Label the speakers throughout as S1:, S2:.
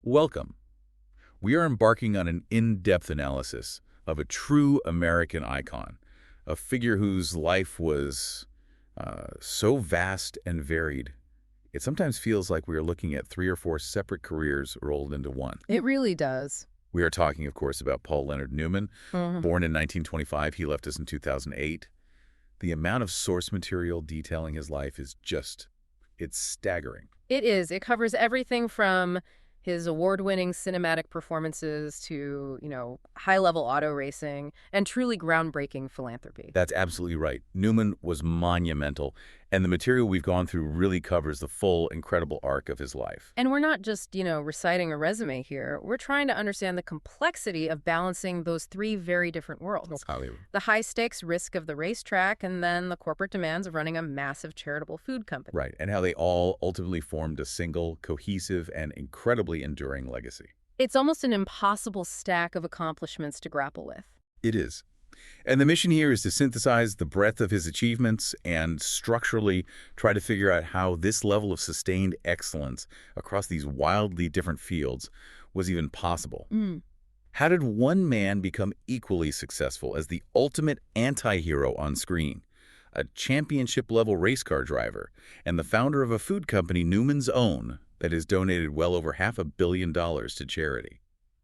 S1: Welcome. We are embarking on an in-depth analysis of a true American icon, a figure whose life was so vast and varied. It sometimes feels like we are looking at 3 or 4 separate careers rolled into one.
S2: It really does.
S1: We are talking, of course, about Paul Leonard Newman.
S2: Mhm.
S1: Born in 1925, he left us in 2008. The amount of source material detailing his life is it's staggering.
S2: It is. It covers everything from his award-winning cinematic performances to, high-level auto racing and truly groundbreaking philanthropy.
S1: That's absolutely right. Newman was monumental, and the material we've gone through really covers the full, incredible arc of his life.
S2: And we're not just, reciting a resume here. We're trying to understand the complexity of balancing those three very different worlds. The high-stakes risk of the racetrack and then the corporate demands of running a massive charitable food company.
S1: Right, and how they all ultimately formed a single, cohesive, and incredibly enduring legacy.
S2: It's almost an impossible stack of accomplishments to grapple with.
S1: It is. And the mission here is to synthesize the breadth of his achievements and structurally try to figure out how this level of sustained excellence across these wildly different fields was even possible. How did one man become equally successful as the ultimate anti-hero on screen? A championship-level race car driver and the founder of a food company Newman's Own that has donated well over $500 million to charity.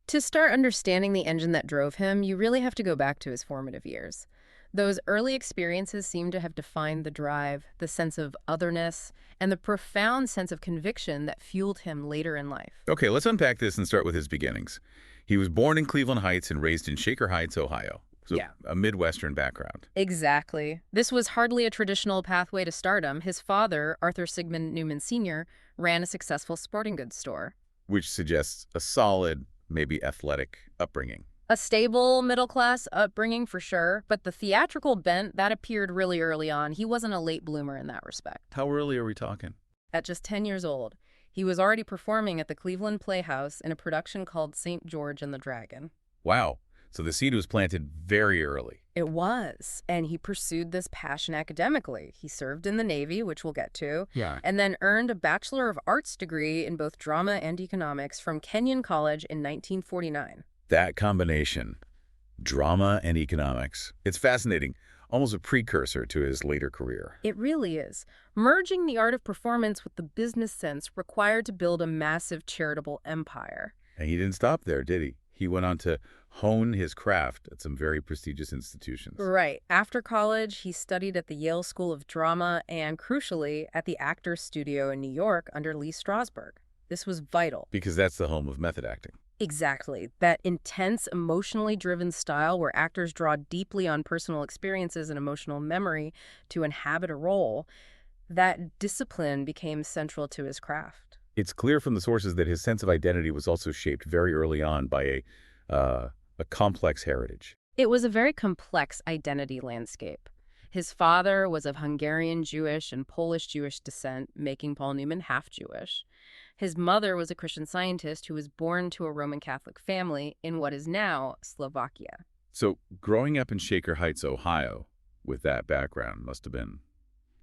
S2: To start understanding the engine that drove him, you really have to go back to his formative years. Those early experiences seem to have defined the drive, the sense of otherness, and the profound sense of conviction that fueled him later in life.
S1: Okay, let's unpack this and start with his beginnings. He was born in Cleveland Heights and raised in Shaker Heights, Ohio. So a Midwestern background.
S2: Exactly. This was hardly a traditional pathway to stardom. His father, Arthur Sigmund Newman Sr., ran a successful sporting goods store.
S1: Which suggests a solid, maybe athletic upbringing.
S2: A stable, middle-class upbringing for sure, but the theatrical bent, that appeared really early on. He wasn't a late bloomer in that respect.
S1: How early are we talking?
S2: At just 10 years old, he was already performing at the Cleveland Playhouse in a production called St. George and the Dragon.
S1: Wow. So the seed was planted very early.
S2: It was, and he pursued this passion academically. He served in the Navy, which we'll get to, and then earned a Bachelor of Arts degree in both drama and economics from Kenyon College in 1949.
S1: That combination, drama and economics, it's fascinating, almost a precursor to his later career.
S2: It really is. Merging the art of performance with the business sense required to build a massive charitable empire.
S1: And he didn't stop there, did he? He went on to hone his craft at some very prestigious institutions.
S2: Right. After college, he studied at the Yale School of Drama and, crucially, at the Actors Studio in New York under Lee Strasberg. This was vital.
S1: Because that's the home of method acting.
S2: Exactly. That intense, emotionally driven style where actors draw deeply on personal experiences and emotional memory to inhabit a role, that discipline became central to his craft.
S1: It's clear from the sources that his sense of identity was also shaped very early on by a complex heritage.
S2: It was a very complex identity landscape. His father was of Hungarian Jewish and Polish Jewish descent, making Paul Newman half Jewish. His mother was a Christian Scientist who was born to a Roman Catholic family in what is now Slovakia.
S1: So growing up in Shaker Heights, Ohio, with that background must have been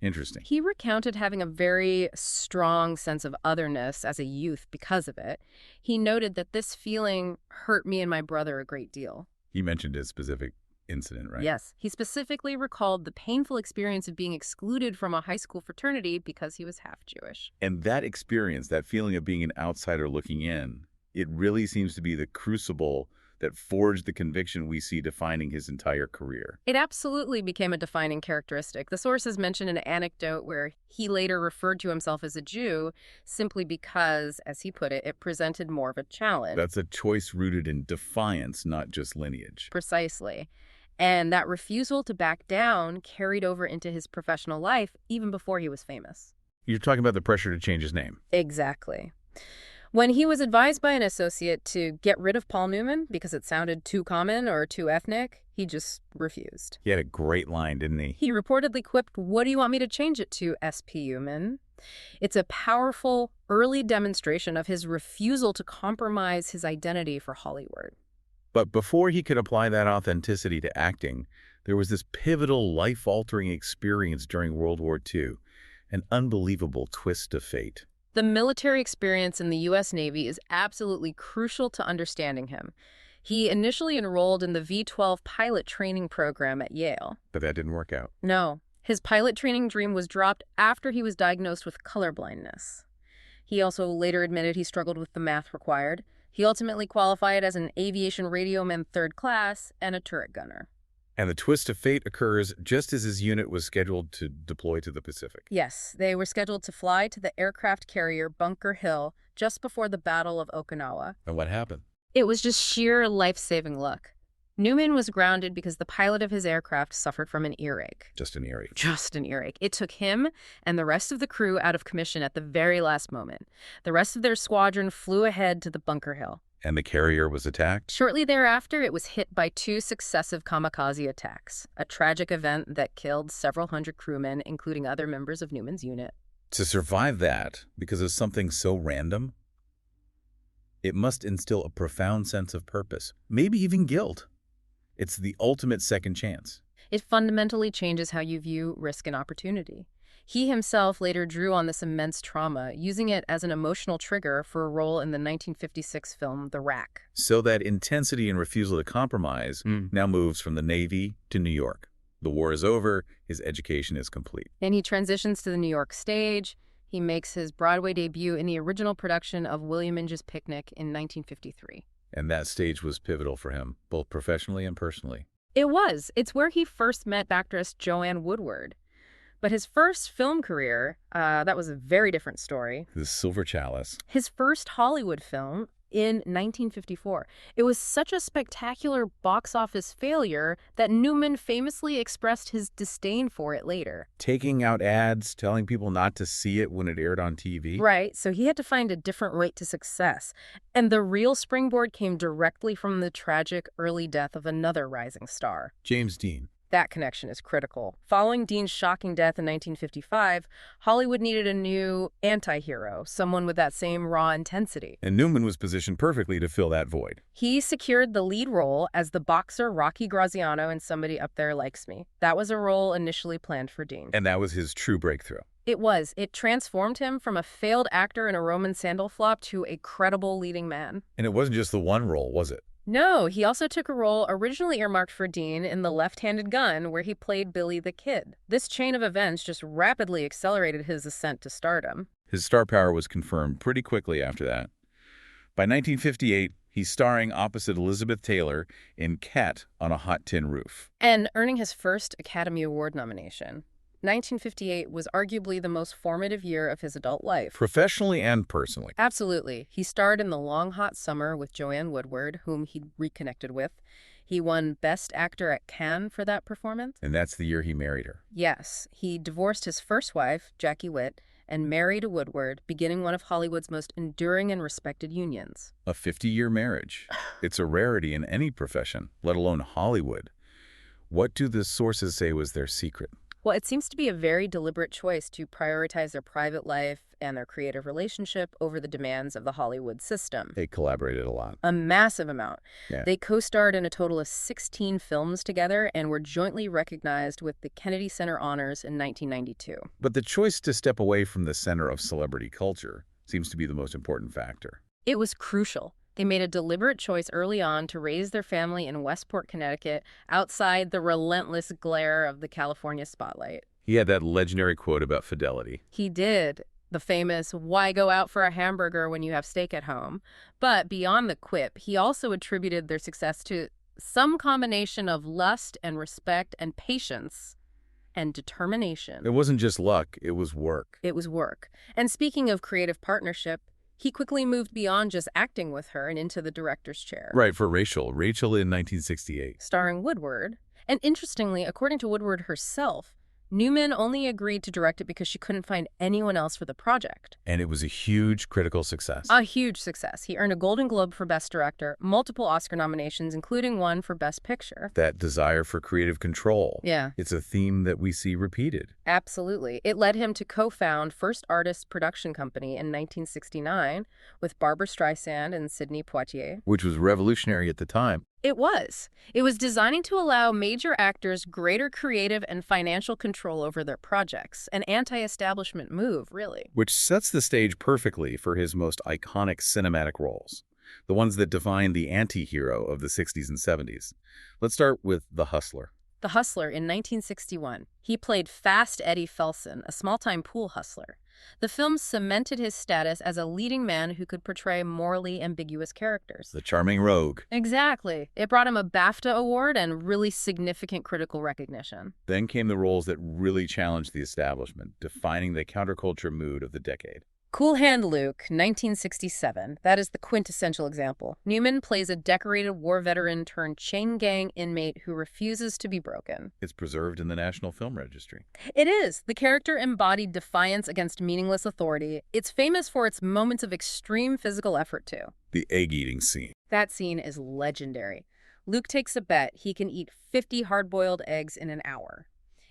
S1: interesting.
S2: He recounted having a very strong sense of otherness as a youth because of it. He noted that this feeling hurt me and my brother a great deal.
S1: He mentioned a specific incident, right?
S2: Yes. He specifically recalled the painful experience of being excluded from a high school fraternity because he was half Jewish.
S1: And that experience, that feeling of being an outsider looking in, it really seems to be the crucible that forged the conviction we see defining his entire career.
S2: It absolutely became a defining characteristic. The sources mention an anecdote where he later referred to himself as a Jew simply because, as he put it, it presented more of a challenge.
S1: That's a choice rooted in defiance, not just lineage.
S2: Precisely. And that refusal to back down carried over into his professional life even before he was famous.
S1: You're talking about the pressure to change his name.
S2: Exactly. When he was advised by an associate to get rid of Paul Newman because it sounded too common or too ethnic, he just refused.
S1: He had a great line, didn't he?
S2: He reportedly quipped, "What do you want me to change it to, SP Newman?" It's a powerful, early demonstration of his refusal to compromise his identity for Hollywood.
S1: But before he could apply that authenticity to acting, there was this pivotal, life-altering experience during World War II, an unbelievable twist of fate.
S2: The military experience in the U.S. Navy is absolutely crucial to understanding him. He initially enrolled in the V-12 pilot training program at Yale.
S1: But that didn't work out.
S2: No, his pilot training dream was dropped after he was diagnosed with colorblindness. He also later admitted he struggled with the math required. He ultimately qualified as an aviation radioman third class and a turret gunner.
S1: And the twist of fate occurs just as his unit was scheduled to deploy to the Pacific.
S2: Yes, they were scheduled to fly to the aircraft carrier Bunker Hill just before the Battle of Okinawa.
S1: And what happened?
S2: It was just sheer life-saving luck. Newman was grounded because the pilot of his aircraft suffered from an earache.
S1: Just an earache.
S2: Just an earache. It took him and the rest of the crew out of commission at the very last moment. The rest of their squadron flew ahead to the Bunker Hill.
S1: And the carrier was attacked?
S2: Shortly thereafter, it was hit by 2 successive kamikaze attacks, a tragic event that killed several hundred crewmen, including other members of Newman's unit.
S1: To survive that, because of something so random, it must instill a profound sense of purpose, maybe even guilt. It's the ultimate second chance.
S2: It fundamentally changes how you view risk and opportunity. He himself later drew on this immense trauma, using it as an emotional trigger for a role in the 1956 film The Rack.
S1: So that intensity and refusal to compromise now moves from the Navy to New York. The war is over, his education is complete.
S2: And he transitions to the New York stage. He makes his Broadway debut in the original production of William Inge's Picnic in 1953.
S1: And that stage was pivotal for him, both professionally and personally.
S2: It was. It's where he first met actress Joanne Woodward. But his first film career, that was a very different story.
S1: The Silver Chalice.
S2: His first Hollywood film in 1954. It was such a spectacular box office failure that Newman famously expressed his disdain for it later.
S1: Taking out ads, telling people not to see it when it aired on TV.
S2: Right, so he had to find a different route to success. And the real springboard came directly from the tragic early death of another rising star.
S1: James Dean.
S2: That connection is critical. Following Dean's shocking death in 1955, Hollywood needed a new anti-hero, someone with that same raw intensity.
S1: And Newman was positioned perfectly to fill that void.
S2: He secured the lead role as the boxer Rocky Graziano in Somebody Up There Likes Me. That was a role initially planned for Dean.
S1: And that was his true breakthrough.
S2: It was. It transformed him from a failed actor in a Roman sandal flop to a credible leading man.
S1: And it wasn't just the one role, was it?
S2: No, he also took a role originally earmarked for Dean in The Left-Handed Gun, where he played Billy the Kid. This chain of events just rapidly accelerated his ascent to stardom.
S1: His star power was confirmed pretty quickly after that. By 1958, he's starring opposite Elizabeth Taylor in Cat on a Hot Tin Roof.
S2: And earning his first Academy Award nomination. 1958 was arguably the most formative year of his adult life.
S1: Professionally and personally.
S2: Absolutely. He starred in The Long Hot Summer with Joanne Woodward, whom he reconnected with. He won Best Actor at Cannes for that performance.
S1: And that's the year he married her.
S2: Yes. He divorced his first wife, Jackie Witt, and married Woodward, beginning one of Hollywood's most enduring and respected unions.
S1: A 50-year marriage. It's a rarity in any profession, let alone Hollywood. What do the sources say was their secret?
S2: Well, it seems to be a very deliberate choice to prioritize their private life and their creative relationship over the demands of the Hollywood system.
S1: They collaborated a lot.
S2: A massive amount.
S1: Yeah.
S2: They co-starred in a total of 16 films together and were jointly recognized with the Kennedy Center Honors in 1992.
S1: But the choice to step away from the center of celebrity culture seems to be the most important factor.
S2: It was crucial. They made a deliberate choice early on to raise their family in Westport, Connecticut, outside the relentless glare of the California spotlight.
S1: He had that legendary quote about fidelity.
S2: He did. The famous, "Why go out for a hamburger when you have steak at home?" But beyond the quip, he also attributed their success to some combination of lust and respect and patience and determination.
S1: It wasn't just luck, it was work.
S2: It was work. And speaking of creative partnership, he quickly moved beyond just acting with her and into the director's chair.
S1: Right, for Rachel in 1968.
S2: Starring Woodward. And interestingly, according to Woodward herself, Newman only agreed to direct it because she couldn't find anyone else for the project.
S1: And it was a huge critical success.
S2: A huge success. He earned a Golden Globe for Best Director, multiple Oscar nominations, including one for Best Picture.
S1: That desire for creative control.
S2: Yeah.
S1: It's a theme that we see repeated.
S2: Absolutely. It led him to co-found First Artists Production Company in 1969 with Barbra Streisand and Sidney Poitier.
S1: Which was revolutionary at the time.
S2: It was. It was designing to allow major actors greater creative and financial control over their projects. An anti-establishment move, really.
S1: Which sets the stage perfectly for his most iconic cinematic roles, the ones that define the anti-hero of the 60s and 70s. Let's start with The Hustler.
S2: The Hustler in 1961. He played Fast Eddie Felson, a small-time pool hustler. The film cemented his status as a leading man who could portray morally ambiguous characters.
S1: The charming rogue.
S2: Exactly. It brought him a BAFTA award and really significant critical recognition.
S1: Then came the roles that really challenged the establishment, defining the counterculture mood of the decade.
S2: Cool Hand Luke, 1967. That is the quintessential example. Newman plays a decorated war veteran turned chain gang inmate who refuses to be broken.
S1: It's preserved in the National Film Registry.
S2: It is. The character embodied defiance against meaningless authority. It's famous for its moments of extreme physical effort, too.
S1: The egg-eating scene.
S2: That scene is legendary. Luke takes a bet he can eat 50 hard-boiled eggs in an hour.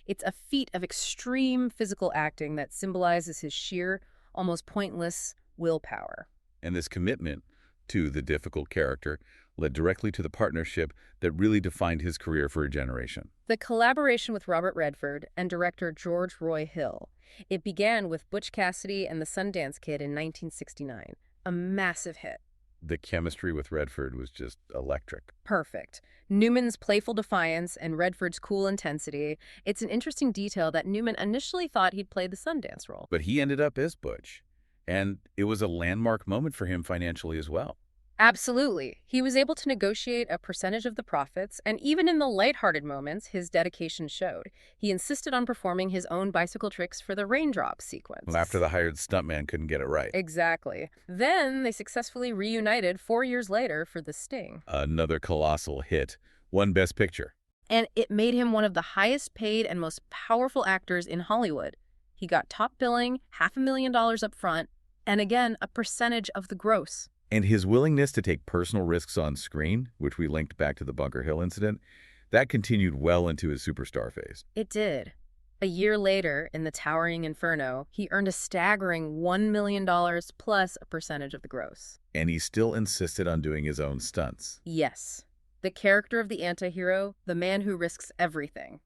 S2: It's a feat of extreme physical acting that symbolizes his sheer, almost pointless willpower.
S1: And this commitment to the difficult character led directly to the partnership that really defined his career for a generation.
S2: The collaboration with Robert Redford and director George Roy Hill. It began with Butch Cassidy and the Sundance Kid in 1969. A massive hit.
S1: The chemistry with Redford was just electric.
S2: Perfect. Newman's playful defiance and Redford's cool intensity. It's an interesting detail that Newman initially thought he'd play the Sundance role.
S1: But he ended up as Butch, and it was a landmark moment for him financially as well.
S2: Absolutely. He was able to negotiate a percentage of the profits, and even in the lighthearted moments, his dedication showed. He insisted on performing his own bicycle tricks for the raindrop sequence.
S1: Well, after the hired stuntman couldn't get it right.
S2: Exactly. Then they successfully reunited 4 years later for The Sting.
S1: Another colossal hit, won Best Picture.
S2: And it made him one of the highest paid and most powerful actors in Hollywood. He got top billing, $500,000 up front, and again, a percentage of the gross.
S1: And his willingness to take personal risks on screen, which we linked back to the Bunker Hill incident, that continued well into his superstar phase.
S2: It did. A year later, in The Towering Inferno, he earned a staggering $1 million plus a percentage of the gross.
S1: And he still insisted on doing his own stunts.
S2: Yes. The character of the antihero, the man who risks everything.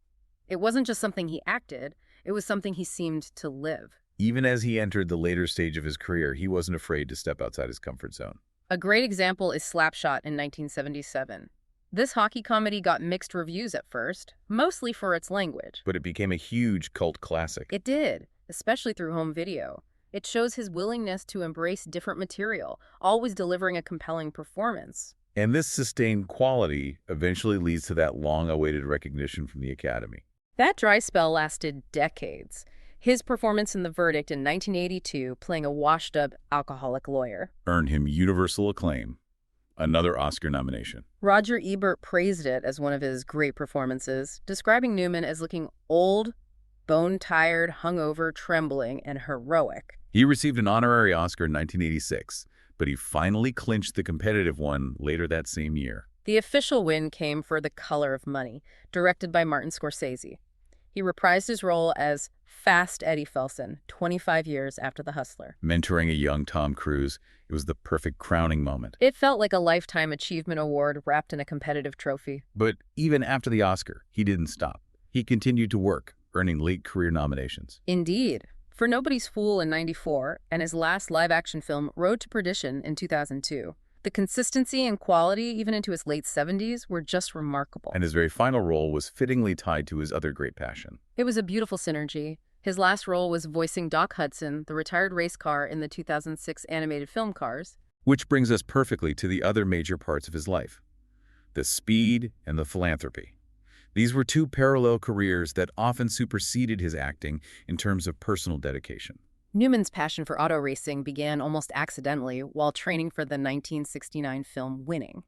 S2: It wasn't just something he acted, it was something he seemed to live.
S1: Even as he entered the later stage of his career, he wasn't afraid to step outside his comfort zone.
S2: A great example is Slapshot in 1977. This hockey comedy got mixed reviews at first, mostly for its language.
S1: But it became a huge cult classic.
S2: It did, especially through home video. It shows his willingness to embrace different material, always delivering a compelling performance.
S1: And this sustained quality eventually leads to that long-awaited recognition from the Academy.
S2: That dry spell lasted decades. His performance in The Verdict in 1982, playing a washed-up alcoholic lawyer,
S1: earned him universal acclaim, another Oscar nomination.
S2: Roger Ebert praised it as one of his great performances, describing Newman as looking old, bone-tired, hungover, trembling, and heroic.
S1: He received an honorary Oscar in 1986, but he finally clinched the competitive one later that same year.
S2: The official win came for The Color of Money, directed by Martin Scorsese. He reprised his role as Fast Eddie Felson 25 years after The Hustler.
S1: Mentoring a young Tom Cruise, it was the perfect crowning moment.
S2: It felt like a Lifetime Achievement Award wrapped in a competitive trophy.
S1: But even after the Oscar, he didn't stop. He continued to work, earning late career nominations.
S2: Indeed. For Nobody's Fool in '94 and his last live-action film, Road to Perdition, in 2002. The consistency and quality, even into his late 70s, were just remarkable.
S1: And his very final role was fittingly tied to his other great passion.
S2: It was a beautiful synergy. His last role was voicing Doc Hudson, the retired race car in the 2006 animated film Cars.
S1: Which brings us perfectly to the other major parts of his life, the speed and the philanthropy. These were two parallel careers that often superseded his acting in terms of personal dedication.
S2: Newman's passion for auto racing began almost accidentally while training for the 1969 film Winning.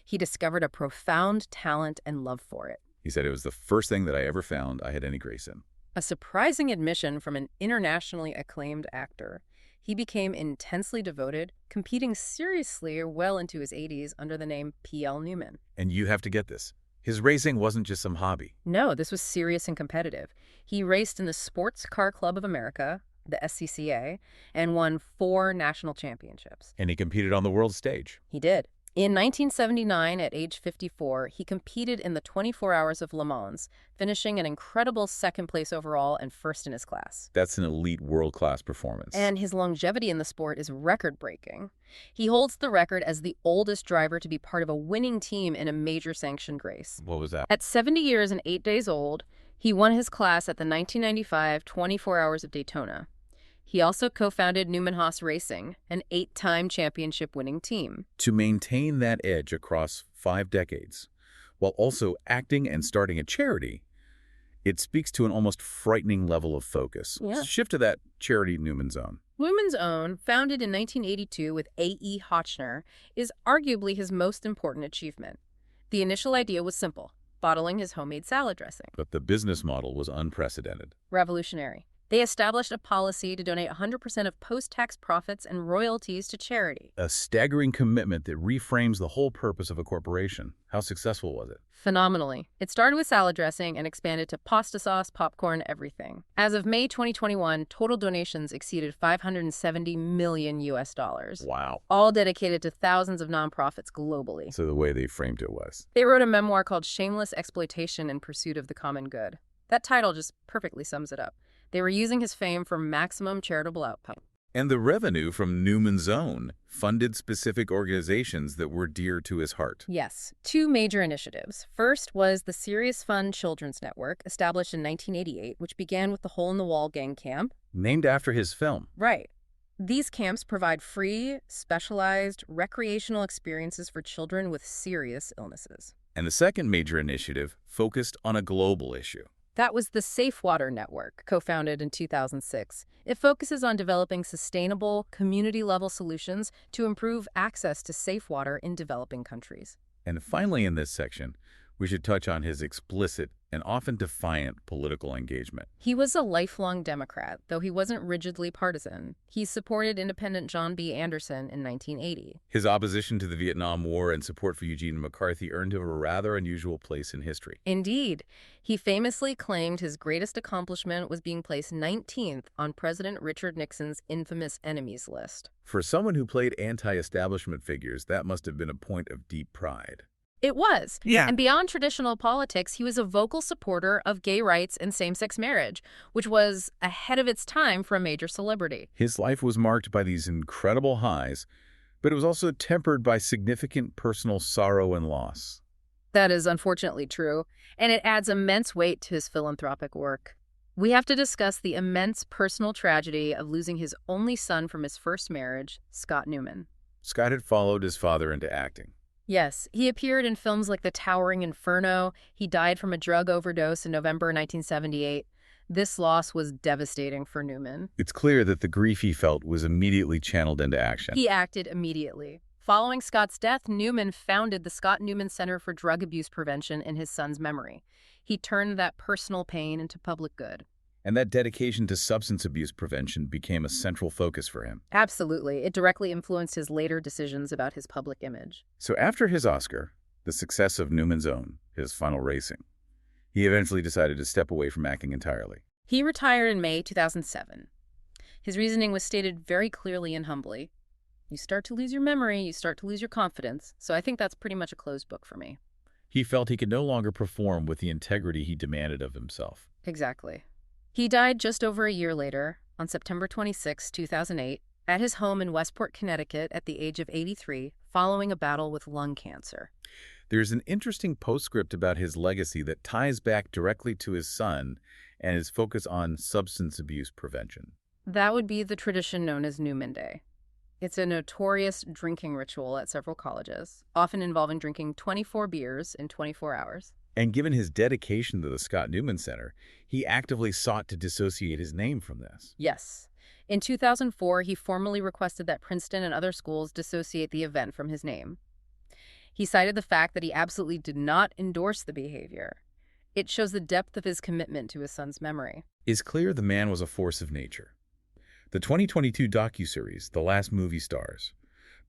S2: He discovered a profound talent and love for it.
S1: He said it was the first thing that I ever found I had any grace in.
S2: A surprising admission from an internationally acclaimed actor. He became intensely devoted, competing seriously well into his 80s under the name P.L. Newman.
S1: And you have to get this. His racing wasn't just some hobby.
S2: No, this was serious and competitive. He raced in the Sports Car Club of America, the SCCA, and won 4 national championships.
S1: And he competed on the world stage.
S2: He did. In 1979, at age 54, he competed in the 24 Hours of Le Mans, finishing an incredible second place overall and first in his class.
S1: That's an elite world-class performance.
S2: And his longevity in the sport is record-breaking. He holds the record as the oldest driver to be part of a winning team in a major sanctioned race.
S1: What was that?
S2: At 70 years and 8 days old, he won his class at the 1995 24 Hours of Daytona. He also co-founded Newman Haas Racing, an 8-time championship-winning team.
S1: To maintain that edge across 5 decades, while also acting and starting a charity, it speaks to an almost frightening level of focus.
S2: Yeah.
S1: Shift to that charity, Newman's Own.
S2: Newman's Own, founded in 1982 with A.E. Hotchner, is arguably his most important achievement. The initial idea was simple: bottling his homemade salad dressing.
S1: But the business model was unprecedented.
S2: Revolutionary. They established a policy to donate 100% of post-tax profits and royalties to charity.
S1: A staggering commitment that reframes the whole purpose of a corporation. How successful was it?
S2: Phenomenally. It started with salad dressing and expanded to pasta sauce, popcorn, everything. As of May 2021, total donations exceeded $570 million US.
S1: Wow.
S2: All dedicated to thousands of nonprofits globally.
S1: So the way they framed it was.
S2: They wrote a memoir called Shameless Exploitation in Pursuit of the Common Good. That title just perfectly sums it up. They were using his fame for maximum charitable output.
S1: And the revenue from Newman's Own funded specific organizations that were dear to his heart.
S2: Yes, 2 major initiatives. First was the Serious Fun Children's Network, established in 1988, which began with the Hole in the Wall Gang Camp.
S1: Named after his film.
S2: Right. These camps provide free, specialized, recreational experiences for children with serious illnesses.
S1: And the second major initiative focused on a global issue.
S2: That was the Safe Water Network, co-founded in 2006. It focuses on developing sustainable, community-level solutions to improve access to safe water in developing countries.
S1: And finally, in this section, we should touch on his explicit and often defiant political engagement.
S2: He was a lifelong Democrat, though he wasn't rigidly partisan. He supported independent John B. Anderson in 1980.
S1: His opposition to the Vietnam War and support for Eugene McCarthy earned him a rather unusual place in history.
S2: Indeed. He famously claimed his greatest accomplishment was being placed 19th on President Richard Nixon's infamous enemies list.
S1: For someone who played anti-establishment figures, that must have been a point of deep pride.
S2: It was.
S1: Yeah.
S2: And beyond traditional politics, he was a vocal supporter of gay rights and same-sex marriage, which was ahead of its time for a major celebrity.
S1: His life was marked by these incredible highs, but it was also tempered by significant personal sorrow and loss.
S2: That is unfortunately true, and it adds immense weight to his philanthropic work. We have to discuss the immense personal tragedy of losing his only son from his first marriage, Scott Newman.
S1: Scott had followed his father into acting.
S2: Yes, he appeared in films like The Towering Inferno. He died from a drug overdose in November 1978. This loss was devastating for Newman.
S1: It's clear that the grief he felt was immediately channeled into action.
S2: He acted immediately. Following Scott's death, Newman founded the Scott Newman Center for Drug Abuse Prevention in his son's memory. He turned that personal pain into public good.
S1: And that dedication to substance abuse prevention became a central focus for him.
S2: Absolutely. It directly influenced his later decisions about his public image.
S1: So after his Oscar, the success of Newman's Own, his final racing, he eventually decided to step away from acting entirely.
S2: He retired in May 2007. His reasoning was stated very clearly and humbly. You start to lose your memory, you start to lose your confidence. So I think that's pretty much a closed book for me.
S1: He felt he could no longer perform with the integrity he demanded of himself.
S2: Exactly. He died just over a year later, on September 26, 2008, at his home in Westport, Connecticut, at the age of 83, following a battle with lung cancer.
S1: There's an interesting postscript about his legacy that ties back directly to his son and his focus on substance abuse prevention.
S2: That would be the tradition known as Newman Day. It's a notorious drinking ritual at several colleges, often involving drinking 24 beers in 24 hours.
S1: And given his dedication to the Scott Newman Center, he actively sought to dissociate his name from this.
S2: Yes. In 2004, he formally requested that Princeton and other schools dissociate the event from his name. He cited the fact that he absolutely did not endorse the behavior. It shows the depth of his commitment to his son's memory.
S1: It's clear the man was a force of nature. The 2022 docuseries, The Last Movie Stars,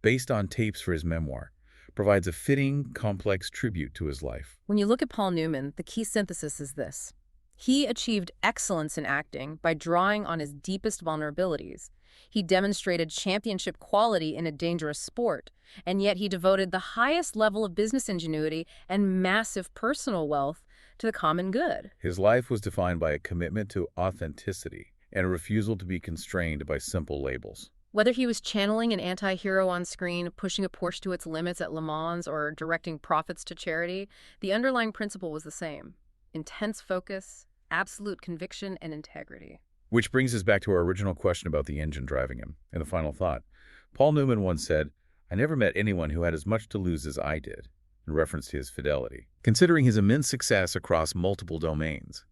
S1: based on tapes for his memoir, provides a fitting, complex tribute to his life.
S2: When you look at Paul Newman, the key synthesis is this. He achieved excellence in acting by drawing on his deepest vulnerabilities, He demonstrated championship quality in a dangerous sport, and yet he devoted the highest level of business ingenuity and massive personal wealth to the common good.
S1: His life was defined by a commitment to authenticity and a refusal to be constrained by simple labels.
S2: Whether he was channeling an anti-hero on screen, pushing a Porsche to its limits at Le Mans, or directing profits to charity, the underlying principle was the same: intense focus, absolute conviction, and integrity.
S1: Which brings us back to our original question about the engine driving him, and the final thought. Paul Newman once said, "I never met anyone who had as much to lose as I did," in reference to his fidelity. Considering his immense success across multiple domains,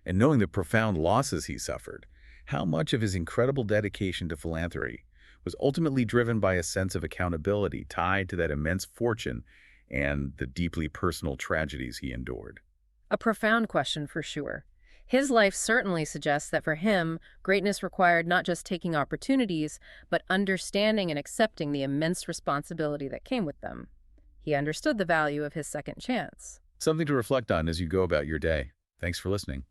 S1: and knowing the profound losses he suffered, how much of his incredible dedication to philanthropy was ultimately driven by a sense of accountability tied to that immense fortune and the deeply personal tragedies he endured?
S2: A profound question for sure. His life certainly suggests that for him, greatness required not just taking opportunities, but understanding and accepting the immense responsibility that came with them. He understood the value of his second chance.
S1: Something to reflect on as you go about your day. Thanks for listening.